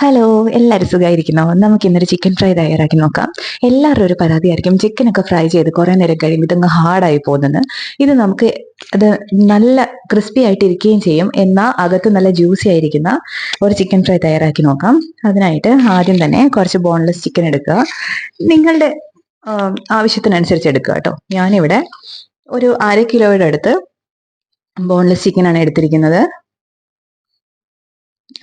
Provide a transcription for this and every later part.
Hello, എല്ലാവരും സുഖമായിരിക്കുന്നോ? നമുക്ക് ഇന്നൊരു ചിക്കൻ ഫ്രൈ തയ്യാറാക്കി നോക്കാം. എല്ലാവരും ഒരു പരാതിയായിരിക്കും ചിക്കനൊക്കെ ഫ്രൈ ചെയ്ത് കുറേ നേരം കഴിയുമ്പോൾ ഇതങ്ങ് ഹാർഡായി പോകുന്നത്. ഇത് നമുക്ക് അത് നല്ല ക്രിസ്പി ആയിട്ട് ഇരിക്കുകയും ചെയ്യും, എന്നാൽ അകത്ത് നല്ല ജ്യൂസി ആയിരിക്കുന്ന ഒരു ചിക്കൻ ഫ്രൈ തയ്യാറാക്കി നോക്കാം. അതിനായിട്ട് ആദ്യം തന്നെ കുറച്ച് ബോൺലെസ് ചിക്കൻ എടുക്കുക. നിങ്ങളുടെ ആവശ്യത്തിനനുസരിച്ച് എടുക്കുക കേട്ടോ. ഞാനിവിടെ ഒരു 1/2 കിലോയുടെ അടുത്ത് ബോൺലെസ് ചിക്കനാണ് എടുത്തിരിക്കുന്നത്.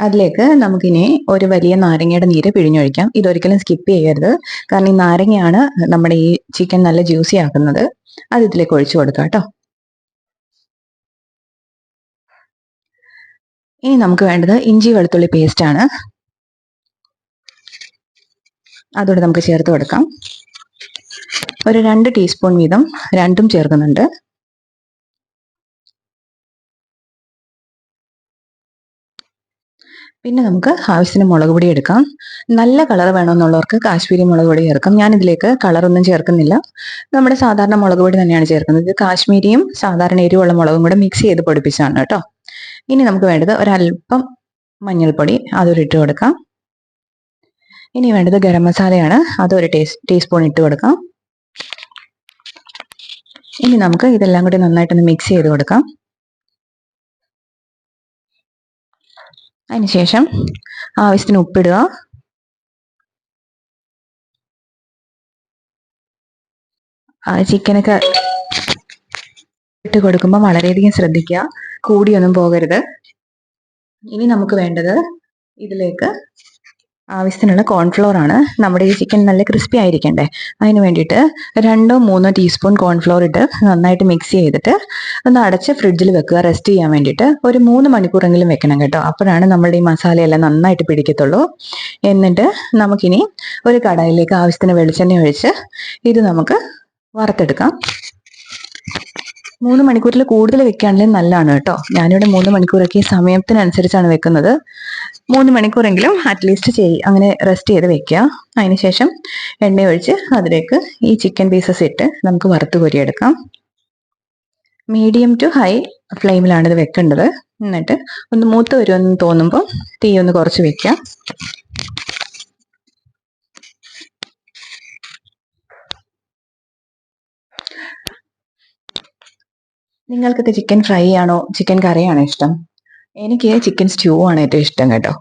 അതിലേക്ക് നമുക്കിനി ഒരു വലിയ നാരങ്ങയുടെ നീര് പിഴിഞ്ഞൊഴിക്കാം. ഇതൊരിക്കലും സ്കിപ്പ് ചെയ്യരുത്, കാരണം ഈ നാരങ്ങയാണ് നമ്മുടെ ഈ ചിക്കൻ നല്ല ജ്യൂസി ആക്കുന്നത്. അത് ഇതിലേക്ക് ഒഴിച്ചു കൊടുക്കാം കേട്ടോ. ഇനി നമുക്ക് വേണ്ടത് ഇഞ്ചി വെളുത്തുള്ളി പേസ്റ്റ് ആണ്. അതോടെ നമുക്ക് ചേർത്ത് കൊടുക്കാം. ഒരു 2 ടീസ്പൂൺ വീതം രണ്ടും ചേർക്കുന്നുണ്ട്. പിന്നെ നമുക്ക് ആവശ്യത്തിന് മുളക് പൊടി എടുക്കാം. നല്ല കളർ വേണമെന്നുള്ളവർക്ക് കാശ്മീരി മുളക് പൊടി ചേർക്കാം. ഞാൻ ഇതിലേക്ക് കളറൊന്നും ചേർക്കുന്നില്ല, നമ്മുടെ സാധാരണ മുളക് പൊടി തന്നെയാണ് ചേർക്കുന്നത്. ഇത് കാശ്മീരിയും സാധാരണ എരിവുള്ള മുളകും കൂടെ മിക്സ് ചെയ്ത് പൊടിപ്പിച്ചാണ് കേട്ടോ. ഇനി നമുക്ക് വേണ്ടത് ഒരല്പം മഞ്ഞൾപ്പൊടി, അതൊരു ഇട്ട് കൊടുക്കാം. ഇനി വേണ്ടത് ഗരം മസാലയാണ്, അതൊരു ടീസ്പൂൺ ഇട്ട് കൊടുക്കാം. ഇനി നമുക്ക് ഇതെല്ലാം കൂടി നന്നായിട്ടൊന്ന് മിക്സ് ചെയ്ത് കൊടുക്കാം. അതിനുശേഷം ആവശ്യത്തിന് ഉപ്പിടുക. ചിക്കനൊക്കെ ഇട്ട് കൊടുക്കുമ്പോൾ വളരെയധികം ശ്രദ്ധിക്കുക, കൂടിയൊന്നും പോകരുത്. ഇനി നമുക്ക് വേണ്ടത് ഇതിലേക്ക് ആവശ്യത്തിനുള്ള കോൺഫ്ലോർ ആണ്. നമ്മുടെ ഈ ചിക്കൻ നല്ല ക്രിസ്പി ആയിരിക്കണ്ടേ, അതിന് വേണ്ടിയിട്ട് 2-3 ടീസ്പൂൺ കോൺഫ്ലോർ ഇട്ട് നന്നായിട്ട് മിക്സ് ചെയ്തിട്ട് ഒന്ന് അടച്ച് ഫ്രിഡ്ജിൽ വെക്കുക, റെസ്റ്റ് ചെയ്യാൻ വേണ്ടിയിട്ട്. ഒരു 3 മണിക്കൂറെങ്കിലും വെക്കണം കേട്ടോ, അപ്പോഴാണ് നമ്മുടെ ഈ മസാലയെല്ലാം നന്നായിട്ട് പിടിക്കത്തുള്ളൂ. എന്നിട്ട് നമുക്കിനി ഒരു കടായിലേക്ക് ആവശ്യത്തിന് വെളിച്ചെണ്ണ ഒഴിച്ച് ഇത് നമുക്ക് വറുത്തെടുക്കാം. 3 മണിക്കൂറിൽ കൂടുതൽ വെക്കുകയാണെങ്കിൽ നല്ലതാണ് കേട്ടോ. ഞാനിവിടെ 3 മണിക്കൂറൊക്കെ സമയത്തിനനുസരിച്ചാണ് വെക്കുന്നത്. 3 മണിക്കൂറെങ്കിലും അറ്റ്ലീസ്റ്റ് അങ്ങനെ റെസ്റ്റ് ചെയ്ത് വെക്കുക. അതിനുശേഷം എണ്ണ ഒഴിച്ച് അതിലേക്ക് ഈ ചിക്കൻ പീസസ് ഇട്ട് നമുക്ക് വറുത്ത് കോരിയെടുക്കാം. മീഡിയം ടു ഹൈ ഫ്ലെയിമിലാണ് ഇത് വെക്കേണ്ടത്. എന്നിട്ട് ഒന്ന് മൂത്ത് വരുമെന്ന് തോന്നുമ്പോൾ തീ ഒന്ന് കുറച്ച് വെക്കുക. നിങ്ങൾക്കൊക്കെ ചിക്കൻ ഫ്രൈ ആണോ ചിക്കൻ കറിയാണോ ഇഷ്ടം? എനിക്ക് ചിക്കൻ സ്റ്റ്യൂ ആണ് ഏറ്റവും ഇഷ്ടം കേട്ടോ.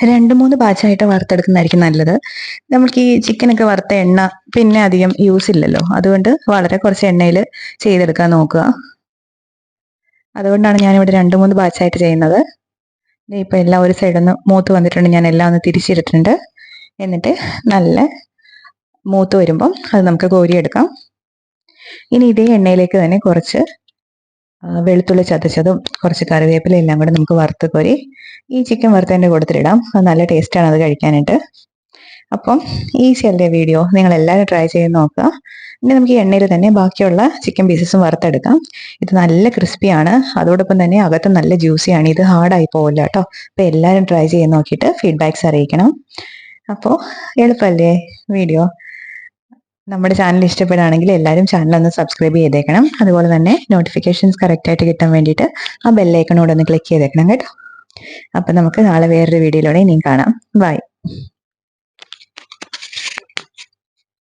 രണ്ട് മൂന്ന് ബാച്ചായിട്ട് വറുത്തെടുക്കുന്നതായിരിക്കും നല്ലത്. നമുക്ക് ഈ ചിക്കനൊക്കെ വറുത്ത എണ്ണ പിന്നെ അധികം യൂസ് ഇല്ലല്ലോ, അതുകൊണ്ട് വളരെ കുറച്ച് എണ്ണയിൽ ചെയ്തെടുക്കാൻ നോക്കുക. അതുകൊണ്ടാണ് ഞാനിവിടെ 2-3 ബാച്ചായിട്ട് ചെയ്യുന്നത്. ഇപ്പം എല്ലാം ഒരു സൈഡൊന്ന് മൂത്ത് വന്നിട്ടുണ്ട്, ഞാൻ എല്ലാം ഒന്ന് തിരിച്ചിട്ടിട്ടുണ്ട്. എന്നിട്ട് നല്ല മൂത്ത് വരുമ്പം അത് നമുക്ക് കോരിയെടുക്കാം. ഇനി ഇതേ എണ്ണയിലേക്ക് തന്നെ കുറച്ച് വെളുത്തുള്ളി ചതച്ചതും കുറച്ച് കറിവേപ്പില എല്ലാം കൂടെ നമുക്ക് വറുത്ത് കോരി ഈ ചിക്കൻ വറുത്തതിൻ്റെ കൂട്ടത്തിലിടാം. അത് നല്ല ടേസ്റ്റാണ് അത് കഴിക്കാനായിട്ട്. അപ്പം ഈസി അല്ലേ വീഡിയോ, നിങ്ങൾ എല്ലാവരും ട്രൈ ചെയ്ത് നോക്കുക. ഇനി നമുക്ക് ഈ എണ്ണയിൽ തന്നെ ബാക്കിയുള്ള ചിക്കൻ പീസസും വറുത്തെടുക്കാം. ഇത് നല്ല ക്രിസ്പിയാണ്, അതോടൊപ്പം തന്നെ അകത്ത് നല്ല ജ്യൂസിയാണ്. ഇത് ഹാർഡായി പോകില്ല കേട്ടോ. അപ്പോൾ എല്ലാവരും ട്രൈ ചെയ്ത് നോക്കിയിട്ട് ഫീഡ്ബാക്ക്സ് അറിയിക്കണം. അപ്പോൾ എളുപ്പമല്ലേ വീഡിയോ? നമ്മുടെ ചാനൽ ഇഷ്ടപ്പെടുകയാണെങ്കിൽ എല്ലാവരും ചാനൽ ഒന്ന് സബ്സ്ക്രൈബ് ചെയ്തേക്കണം. അതുപോലെ തന്നെ നോട്ടിഫിക്കേഷൻസ് കറക്റ്റായിട്ട് കിട്ടാൻ വേണ്ടിയിട്ട് ആ ബെല്ലൈക്കണോട് ഒന്ന് ക്ലിക്ക് ചെയ്തേക്കണം കേട്ടോ. അപ്പം നമുക്ക് നാളെ വേറൊരു വീഡിയോയിലൂടെ ഇനിയും കാണാം. ബൈ.